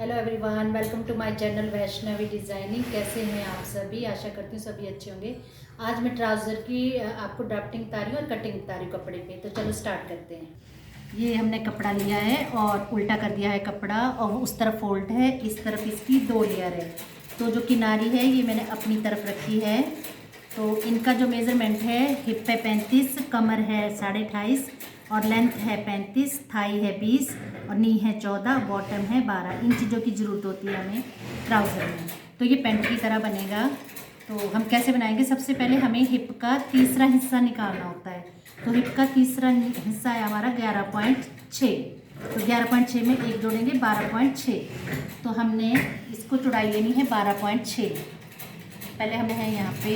Hello everyone, welcome to my channel Vaishnavi designing. कैसे हैं आप सभी? आशा करती हूँ सभी अच्छे होंगे। आज मैं ट्राउज़र की आपको ड्राफ्टिंग बता रही हूँ और कटिंग बता रही हूँ कपड़े पे। तो चलो स्टार्ट करते हैं। ये हमने कपड़ा लिया है और उल्टा कर दिया है कपड़ा, और उस तरफ फोल्ड है, इस तरफ इसकी 2 लेयर है। तो जो किनारी है ये मैंने अपनी तरफ रखी है। तो इनका जो मेज़रमेंट है, हिप पे 35, कमर है 28.5 और लेंथ है 35, थाई है 20 और नी है 14, बॉटम है 12। इन चीज़ों की ज़रूरत होती है हमें ट्राउज़र में। तो ये पैंट की तरह बनेगा। तो हम कैसे बनाएंगे? सबसे पहले हमें हिप का तीसरा हिस्सा निकालना होता है। तो हिप का तीसरा हिस्सा है हमारा 11.6। तो 11.6 में एक जोड़ेंगे 12.6। तो हमने इसको चौड़ाई लेनी है 12.6। पहले हमें है यहाँ पे,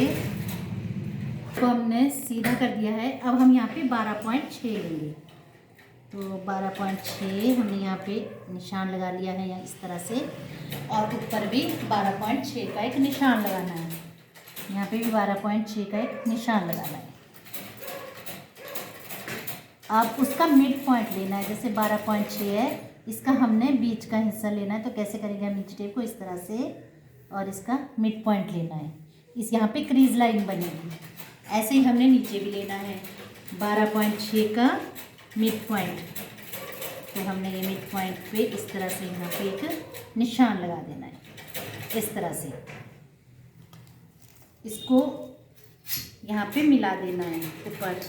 तो हमने सीधा कर दिया है। अब हम यहाँ पे 12.6 लेंगे। तो 12.6 हमने यहाँ पे निशान लगा लिया है, यहाँ इस तरह से। और ऊपर भी 12.6 का एक निशान लगाना है। यहाँ पे भी 12.6 का एक निशान लगाना है। अब उसका मिड पॉइंट लेना है। जैसे 12.6 है, इसका हमने बीच का हिस्सा लेना है। तो कैसे करेंगे हम नीचे टेप को इस तरह से, और इसका मिड पॉइंट लेना है। इस यहाँ पे क्रीज लाइन बनेगी। ऐसे ही हमने नीचे भी लेना है 12.6 का मिड पॉइंट। तो हमने ये मिड पॉइंट पे इस तरह से यहाँ पे एक निशान लगा देना है, इस तरह से। इसको यहाँ पे मिला देना है ऊपर।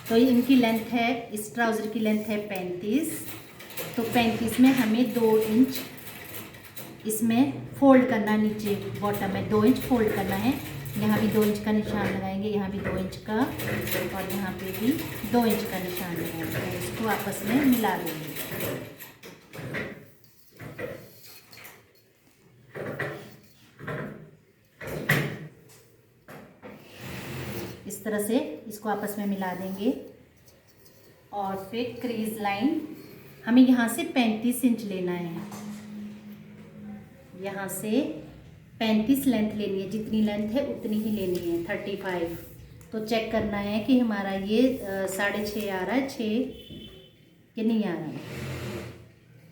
तो इनकी लेंथ है, इस ट्राउज़र की लेंथ है 35। तो 35 में हमें 2 इंच इसमें फोल्ड करना, नीचे बॉटम में 2 इंच फोल्ड करना है। यहाँ भी 2 इंच का निशान लगाएंगे, यहाँ भी 2 इंच का, और यहाँ पे भी 2 इंच का निशान लगाएंगे। तो इसको आपस में मिला देंगे। इस तरह से इसको आपस में मिला देंगे। और फिर क्रीज लाइन हमें यहाँ से 35 इंच लेना है। यहाँ से 35 लेंथ लेनी है। जितनी लेंथ है उतनी ही लेनी है, 35। तो चेक करना है कि हमारा ये 6.5 आ रहा है, 6 कि नहीं आ रहा है।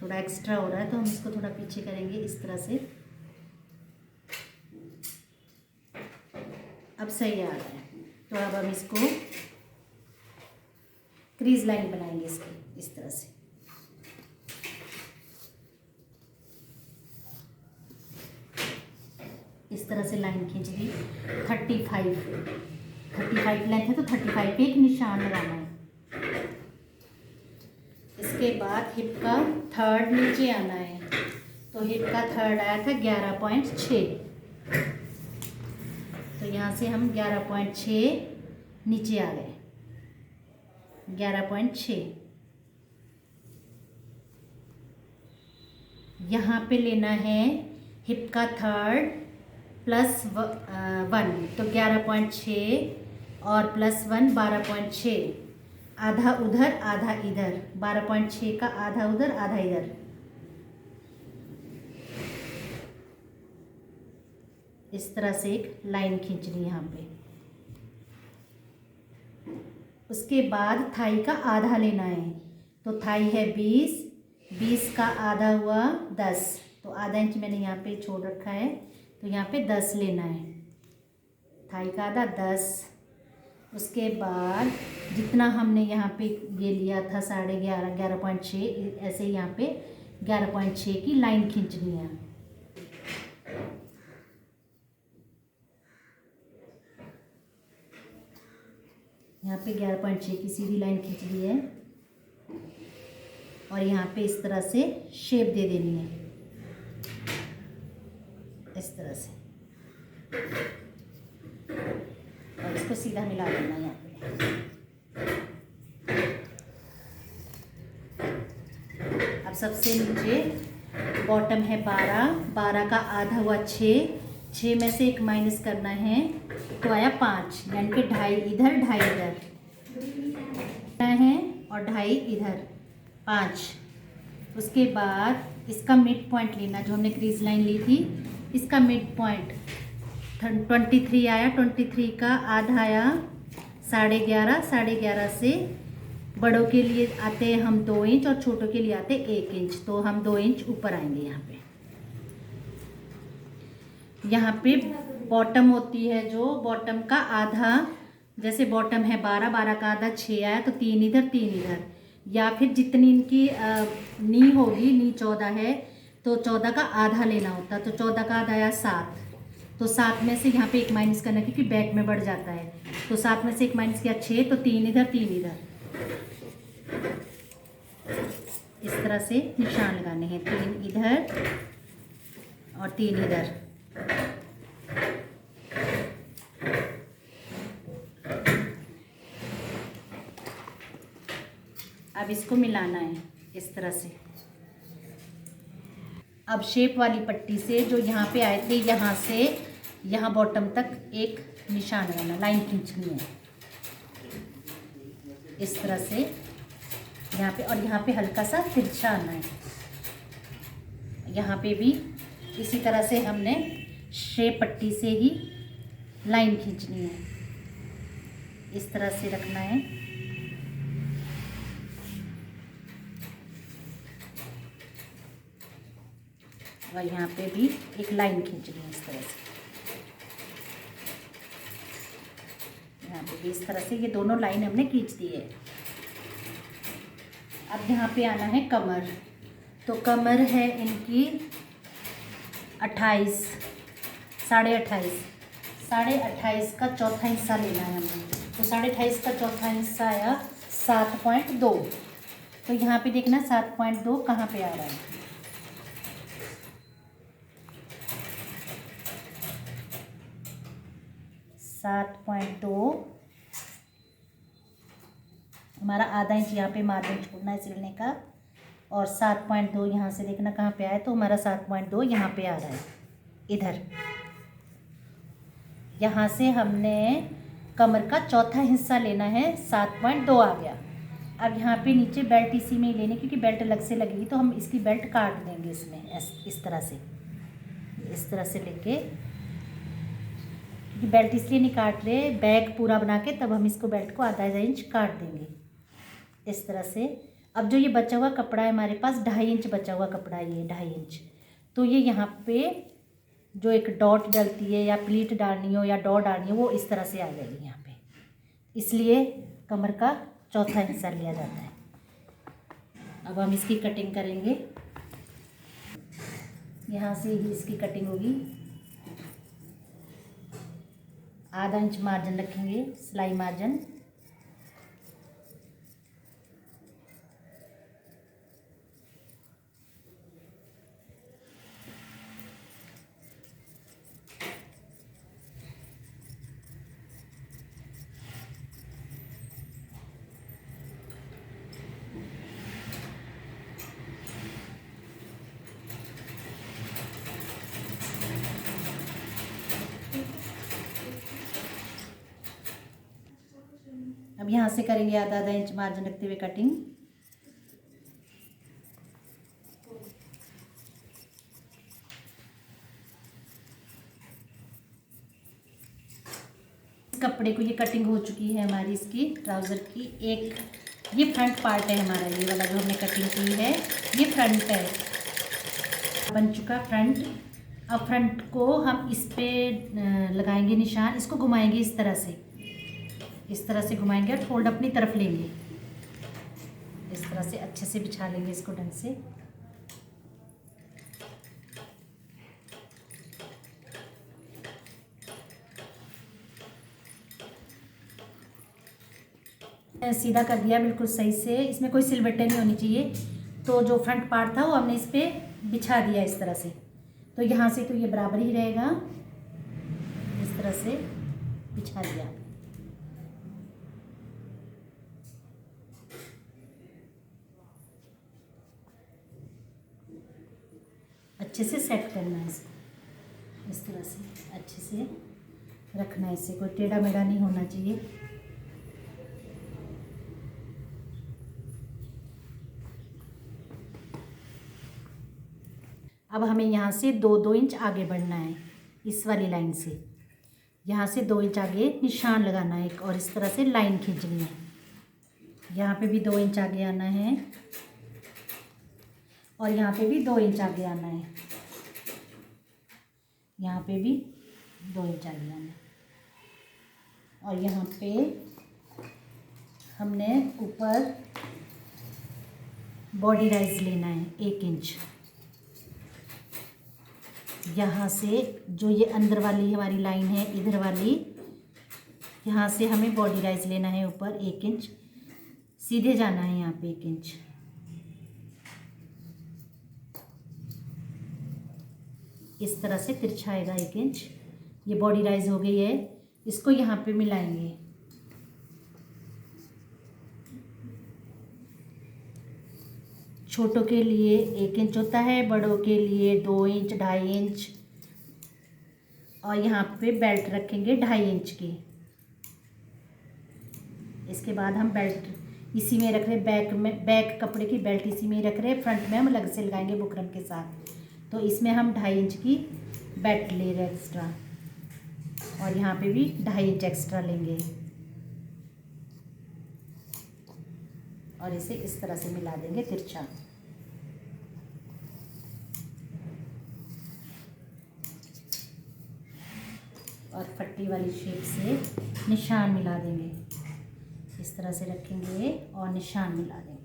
थोड़ा एक्स्ट्रा हो रहा है, तो हम इसको थोड़ा पीछे करेंगे इस तरह से। अब सही आ रहा है। तो अब हम इसको क्रीज लाइन बनाएंगे इसकी, इस तरह से। इस तरह से लाइन खींच दी। 35 लेंथ है, तो 35 पे एक निशान लगाना है। इसके बाद हिप का थर्ड नीचे आना है। तो हिप का थर्ड आया था 11.6। तो यहाँ से हम 11.6 नीचे आ गए, 11.6। यहाँ पे लेना है हिप का थर्ड प्लस 1। तो 11.6 और प्लस 1 12.6। आधा उधर आधा इधर, 12.6 का आधा उधर आधा इधर। इस तरह से एक लाइन खींचनी यहाँ पे। उसके बाद थाई का आधा लेना है। तो थाई है 20 का आधा हुआ 10। तो आधा इंच मैंने यहाँ पे छोड़ रखा है, तो यहाँ पे 10 लेना है। थाई का आधा 10। उसके बाद जितना हमने यहाँ पे ये लिया था 11.5, 11.6, ऐसे ही यहाँ पे 11.6 की लाइन खींचनी है। यहाँ पे 11.6 की सीधी लाइन खींच ली है, और यहाँ पे इस तरह से शेप दे देनी है, इस तरह से। और इसको सीधा मिला देना यहाँ पे। अब सबसे नीचे बॉटम है 12 का आधा हुआ 6 में से एक माइनस करना है, तो आया 5। यानी कि 2.5 इधर 2.5 इधर है, और 2.5 इधर, 5। उसके बाद इसका मिड पॉइंट लेना, जो हमने क्रीज लाइन ली थी, इसका मिड पॉइंट 23 आया। 23 का आधा आया 11.5, 11.5 से बड़ों के लिए आते हैं हम 2 इंच और छोटों के लिए आते हैं 1 इंच, तो हम 2 इंच ऊपर आएंगे। यहाँ पे बॉटम होती है, जो बॉटम का आधा, जैसे बॉटम है 12, 12 का आधा 6 आया तो 3 इधर 3 इधर, या फिर जितनी इनकी नी होगी, नी 14 है तो 14 का आधा लेना होता, तो 14 का आधा आया 7, तो 7 में से यहाँ पे 1 माइनस करना क्योंकि बैक में बढ़ जाता है, तो 7 में से 1 माइनस किया 6, तो 3 इधर 3 इधर, इस तरह से निशान लगाने हैं, 3 इधर और 3 इधर। अब इसको मिलाना है इस तरह से। अब शेप वाली पट्टी से जो यहाँ पे आए थे, यहाँ से यहाँ बॉटम तक एक निशान लगाना, लाइन खींचनी है इस तरह से यहाँ पे, और यहाँ पे हल्का सा तिरछा आना है। यहाँ पे भी इसी तरह से हमने शेप पट्टी से ही लाइन खींचनी है, इस तरह से रखना है। और यहाँ पे भी एक लाइन खींचनी है इस तरह से, यहाँ पे भी इस तरह से, ये दोनों लाइन हमने खींच दी है। अब यहाँ पे आना है कमर, तो कमर है इनकी 28, 28.5, 28.5 का चौथा हिस्सा लेना है हमें, तो 28.5 का चौथा हिस्सा आया 7.2, तो यहाँ पे देखना 7.2 कहाँ पे आ रहा है, सात 7.2 हमारा आधा इंच यहाँ पे मार्जिन छोड़ना है सिलने का, और 7.2 यहाँ से देखना कहाँ पे आया, तो हमारा 7.2 यहाँ पे आ रहा है इधर। यहाँ से हमने कमर का चौथा हिस्सा लेना है, 7.2 आ गया। अब यहाँ पे नीचे बेल्ट इसी में ही लेनी, क्योंकि बेल्ट अलग से लगेगी तो हम इसकी बेल्ट काट देंगे इसमें, इस तरह से लेके, क्योंकि बेल्ट इसलिए नहीं काट रहे, बैग पूरा बना के तब हम इसको बेल्ट को आधा इंच काट देंगे इस तरह से। अब जो ये बचा हुआ कपड़ा है हमारे पास 2.5 इंच बचा हुआ कपड़ा है, ये 2.5 इंच, तो ये यहाँ पे जो एक डॉट डलती है या प्लीट डालनी हो या डॉट डालनी हो, वो इस तरह से आ जाएगी यहाँ पे, इसलिए कमर का चौथा हिस्सा लिया जाता है। अब हम इसकी कटिंग करेंगे, यहाँ से ही इसकी कटिंग होगी, आधा इंच मार्जिन रखेंगे, सिलाई मार्जिन, अब यहाँ से करेंगे आधा इंच मार्जिन रखते हुए कटिंग। इस कपड़े को, ये कटिंग हो चुकी है हमारी इसकी ट्राउज़र की। एक ये फ्रंट पार्ट है हमारा, ये वाला जो हमने कटिंग की है, ये फ्रंट है, बन चुका फ्रंट। अब फ्रंट को हम इस पे लगाएंगे निशान, इसको घुमाएंगे इस तरह से घुमाएंगे और फोल्ड अपनी तरफ लेंगे, इस तरह से अच्छे से बिछा लेंगे इसको ढंग से। सीधा कर दिया बिल्कुल सही से, इसमें कोई सिलवटें नहीं होनी चाहिए। तो जो फ्रंट पार्ट था वो हमने इस पर बिछा दिया इस तरह से, तो यहाँ से तो ये बराबर ही रहेगा, इस तरह से बिछा दिया। अच्छे से सेट करना है इसको, इस तरह से अच्छे से रखना है, इससे कोई टेढ़ा मेढ़ा नहीं होना चाहिए। अब हमें यहाँ से 2-2 इंच आगे बढ़ना है, इस वाली लाइन से यहाँ से 2 इंच आगे निशान लगाना है एक, और इस तरह से लाइन खींचनी है, यहाँ पे भी 2 इंच आगे आना है और यहाँ पे भी 2 इंच आगे आना है, यहाँ पे भी 2 इंच आगे आना है। और यहाँ पे हमने ऊपर बॉडी राइज लेना है 1 इंच। यहाँ से जो ये अंदर वाली हमारी लाइन है, इधर वाली, यहाँ से हमें बॉडी राइज लेना है ऊपर 1 इंच, सीधे जाना है यहाँ पे 1 इंच। इस तरह से तिरछा आएगा 1 इंच। ये बॉडी राइज हो गई है, इसको यहाँ पे मिलाएंगे। छोटों के लिए 1 इंच होता है, बड़ों के लिए 2 इंच, 2.5 इंच। और यहाँ पे बेल्ट रखेंगे 2.5 इंच की। इसके बाद हम बेल्ट इसी में रख रहे, बैक कपड़े की बेल्ट इसी में रख रहे, फ्रंट में हम अलग से लगाएंगे बुकरम के साथ। तो इसमें हम 2.5 इंच की बेल्ट ले रहे एक्स्ट्रा, और यहाँ पे भी 2.5 इंच एक्स्ट्रा लेंगे और इसे इस तरह से मिला देंगे तिरछा। और पट्टी वाली शेप से निशान मिला देंगे। इस तरह से रखेंगे और निशान मिला देंगे।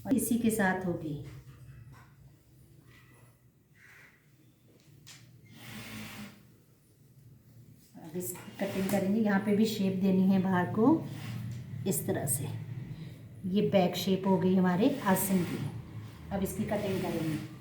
और इसी के साथ होगी। अब इसकी कटिंग करेंगे। यहाँ पे भी शेप देनी है बाहर को इस तरह से। ये बैक शेप हो गई हमारे आसन की। अब इसकी कटिंग करेंगे।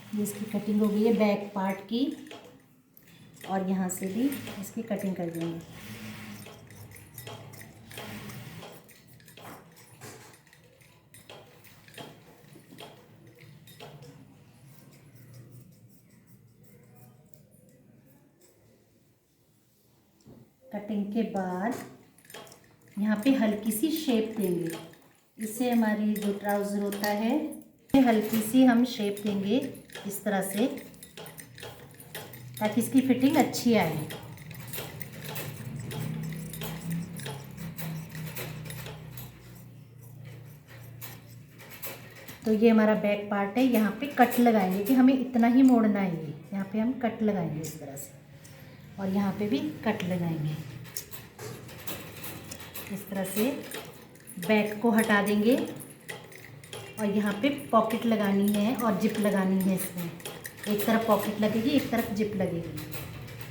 ये इसकी कटिंग हो गई है बैक पार्ट की, और यहाँ से भी इसकी कटिंग कर देंगे। कटिंग के बाद यहाँ पे हल्की सी शेप देंगे। इससे हमारी जो ट्राउज़र होता है हल्की सी हम शेप देंगे इस तरह से, ताकि इसकी फिटिंग अच्छी आए। तो ये हमारा बैक पार्ट है। यहाँ पे कट लगाएंगे कि हमें इतना ही मोड़ना है। ये यहाँ पे हम कट लगाएंगे इस तरह से, और यहाँ पे भी कट लगाएंगे इस तरह से। बैक को हटा देंगे और यहाँ पे पॉकेट लगानी है और जिप लगानी है। इसमें एक तरफ पॉकेट लगेगी, एक तरफ जिप लगेगी।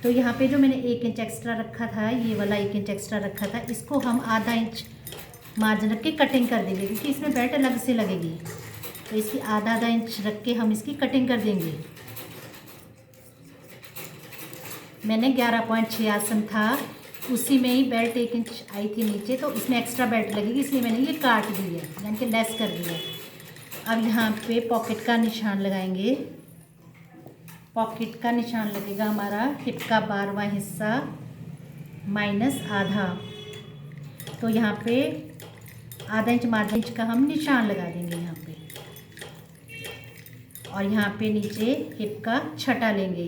तो यहाँ पे जो मैंने 1 इंच एक्स्ट्रा रखा था, ये वाला 1 इंच एक्स्ट्रा रखा था, इसको हम आधा इंच मार्जिन रख के कटिंग कर देंगे, क्योंकि इसमें बेल्ट अलग से लगेगी। तो इसकी आधा इंच रख के हम इसकी कटिंग कर देंगे। मैंने 11.6 आसन था, उसी में ही बेल्ट 1 इंच आई थी नीचे, तो इसमें एक्स्ट्रा बेल्ट लगेगी, इसलिए मैंने ये काट दी है, यानी कि लेस कर दी है। अब यहाँ पे पॉकेट का निशान लगाएंगे। पॉकेट का निशान लगेगा हमारा हिप का 12वां हिस्सा माइनस आधा। तो यहाँ पे आधा इंच मार्जिन का हम निशान लगा देंगे यहाँ पे, और यहाँ पे नीचे हिप का छठा लेंगे।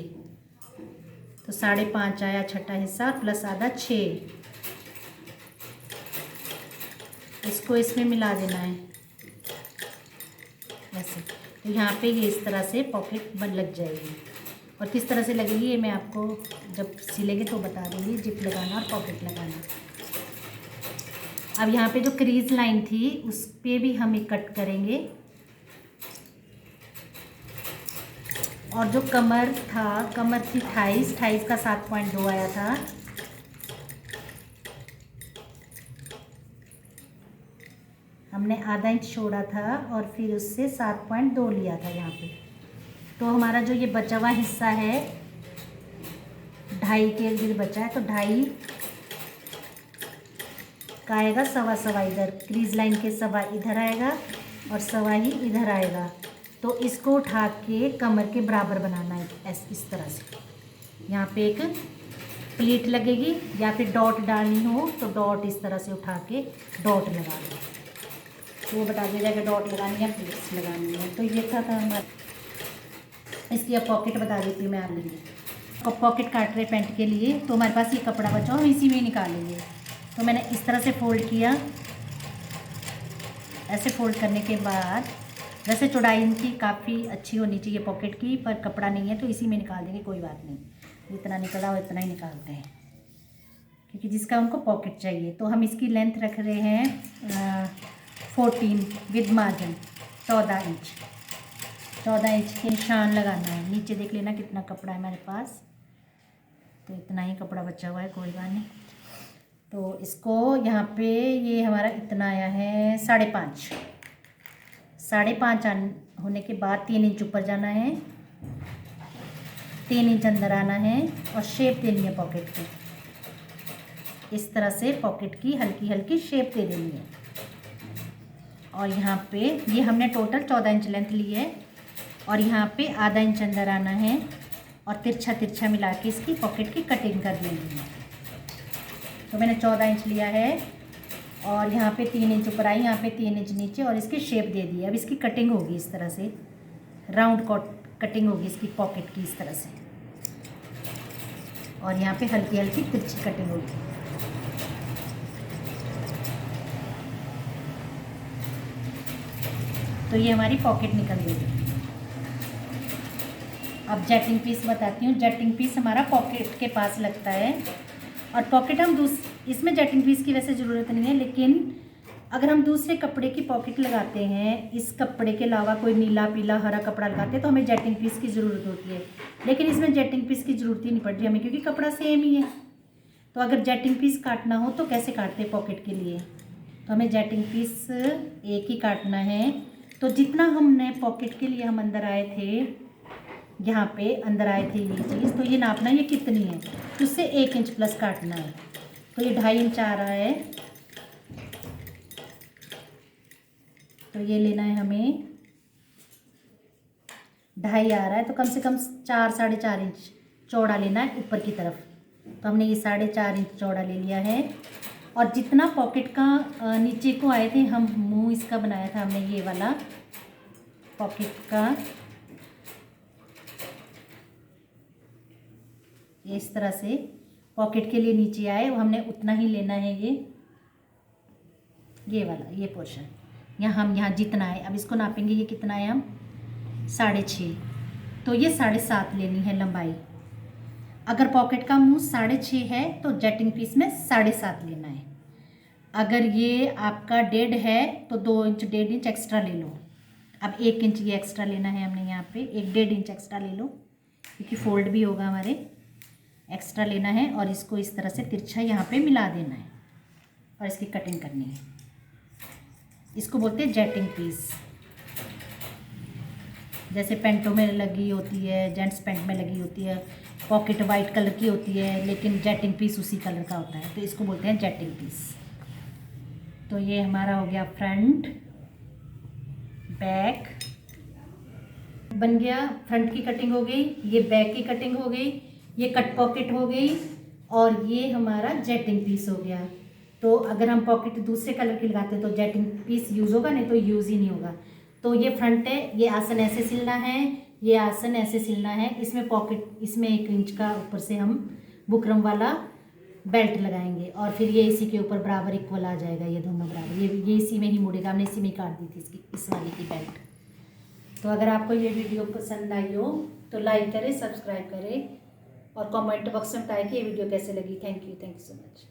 तो 5.5 आया छठा हिस्सा, प्लस आधा 6। इसको इसमें मिला देना है ऐसे। तो यहाँ पे ये इस तरह से पॉकेट बन लग जाएगी। और किस तरह से लगेगी ये मैं आपको जब सिलेंगे तो बता दूँगी, जिप लगाना और पॉकेट लगाना। अब यहाँ पे जो क्रीज लाइन थी उस पे भी हम एक कट करेंगे, और जो कमर था, कमर की थाइस का 7.2 आया था, हमने आधा इंच छोड़ा था और फिर उससे 7.2 लिया था यहाँ पे। तो हमारा जो ये बचा हुआ हिस्सा है ढाई के इर्द बचा है, तो ढाई का आएगा सवा सवा इधर, क्रीज लाइन के सवा इधर आएगा और सवा ही इधर आएगा। तो इसको उठा के कमर के बराबर बनाना है इस तरह से। यहाँ पे एक प्लीट लगेगी या फिर डॉट डालनी हो तो डॉट इस तरह से उठा के डॉट लगा दो, तो वो बता दिया जाएगा डॉट लगानी है प्लीट्स लगानी है। तो ये था हमारा। इसकी अब पॉकेट बता देती हूँ मैं आप लिए। और पॉकेट काट रहे पैंट के लिए, तो हमारे पास ये कपड़ा बचा हम इसी में निकालेंगे। तो मैंने इस तरह से फोल्ड किया। ऐसे फोल्ड करने के बाद, वैसे चौड़ाई इनकी काफ़ी अच्छी होनी चाहिए पॉकेट की, पर कपड़ा नहीं है तो इसी में निकाल देंगे, कोई बात नहीं। जितना निकला हो इतना ही निकालते हैं, क्योंकि जिसका उनको पॉकेट चाहिए। तो हम इसकी लेंथ रख रहे हैं 14 विद मार्जिन 14 इंच। 14 इंच के निशान लगाना है। नीचे देख लेना कितना कपड़ा है मेरे पास, तो इतना ही कपड़ा बचा हुआ है, कोई बात नहीं। तो इसको यहाँ पे ये हमारा इतना आया है 5.5। 5.5 होने के बाद 3 इंच ऊपर जाना है, 3 इंच अंदर आना है और शेप देनी है पॉकेट की। इस तरह से पॉकेट की हल्की हल्की शेप दे देनी है। और यहाँ पे ये हमने टोटल 14 इंच लेंथ ली है और यहाँ पे आधा इंच अंदर आना है और तिरछा तिरछा मिला के इसकी पॉकेट की कटिंग कर देनी है। तो मैंने 14 इंच लिया है और यहाँ पे 3 इंच ऊपर आई, यहाँ पे 3 इंच नीचे और इसकी शेप दे दी। अब इसकी कटिंग होगी इस तरह से, राउंड कटिंग होगी इसकी पॉकेट की इस तरह से, और यहाँ पे हल्की हल्की तिरछी कटिंग होगी। तो ये हमारी पॉकेट निकल गई। अब जेटिंग पीस बताती हूँ। जेटिंग पीस हमारा पॉकेट के पास लगता है, और पॉकेट हम इसमें जेटिंग पीस की वैसे ज़रूरत नहीं है, लेकिन अगर हम दूसरे कपड़े की पॉकेट लगाते हैं, इस कपड़े के अलावा कोई नीला पीला हरा कपड़ा लगाते हैं तो हमें जेटिंग पीस की ज़रूरत होती है। लेकिन इसमें जेटिंग पीस की ज़रूरत ही नहीं पड़ती हमें, क्योंकि कपड़ा सेम ही है। तो अगर जेटिंग पीस काटना हो तो कैसे काटते हैं पॉकेट के लिए, तो हमें जेटिंग पीस एक ही काटना है। तो जितना हमने पॉकेट के लिए हम अंदर आए थे, यहाँ पे अंदर आए थे ये चीज़, तो ये नापना ये कितनी है, तो उससे 1 इंच प्लस काटना है। तो ये 2.5 इंच आ रहा है, तो ये लेना है हमें 2.5 आ रहा है, तो कम से कम 4 साढ़े 4 इंच चौड़ा लेना है ऊपर की तरफ। तो हमने ये 4.5 इंच चौड़ा ले लिया है। और जितना पॉकेट का नीचे को आए थे, हम मुंह इसका बनाया था हमने ये वाला पॉकेट का, इस तरह से पॉकेट के लिए नीचे आए, वो हमने उतना ही लेना है। ये वाला ये पोर्शन हम यहाँ जितना है, अब इसको नापेंगे। ये कितना है, हम 6.5, तो ये 7.5 लेनी है लंबाई। अगर पॉकेट का मुंह 6.5 है तो जेटिंग पीस में 7.5 लेना है। अगर ये आपका 1.5 है तो 2 इंच 1.5 इंच एक्स्ट्रा ले लो। अब 1 इंच ये एक्स्ट्रा लेना है हमने, यहाँ पे 1.5 इंच एक्स्ट्रा ले लो, क्योंकि फोल्ड भी होगा हमारे। एक्स्ट्रा लेना है और इसको इस तरह से तिरछा यहाँ पे मिला देना है और इसकी कटिंग करनी है। इसको बोलते हैं जेटिंग पीस। जैसे पैंटों में लगी होती है, जेंट्स पैंट में लगी होती है, पॉकेट वाइट कलर की होती है लेकिन जेटिंग पीस उसी कलर का होता है, तो इसको बोलते हैं जेटिंग पीस। तो ये हमारा हो गया फ्रंट, बैक बन गया। फ्रंट की कटिंग हो गई, ये बैक की कटिंग हो गई, ये कट पॉकेट हो गई, और ये हमारा जेटिंग पीस हो गया। तो अगर हम पॉकेट दूसरे कलर की लगाते हैं तो जेटिंग पीस यूज़ होगा, नहीं तो यूज़ ही नहीं होगा। तो ये फ्रंट है, ये आसन ऐसे सिलना है, ये आसन ऐसे सिलना है। इसमें पॉकेट, इसमें 1 इंच का ऊपर से हम बुकरम वाला बेल्ट लगाएंगे, और फिर ये इसी के ऊपर बराबर इक्वल आ जाएगा, ये दोनों बराबर। ये इसी में ही मुड़ेगा, हमने इसी में काट दी थी इसकी, इस वाली की बेल्ट। तो अगर आपको ये वीडियो पसंद आई हो तो लाइक करें, सब्सक्राइब करें और कमेंट बॉक्स में बताएं कि ये वीडियो कैसे लगी। Thank you so much.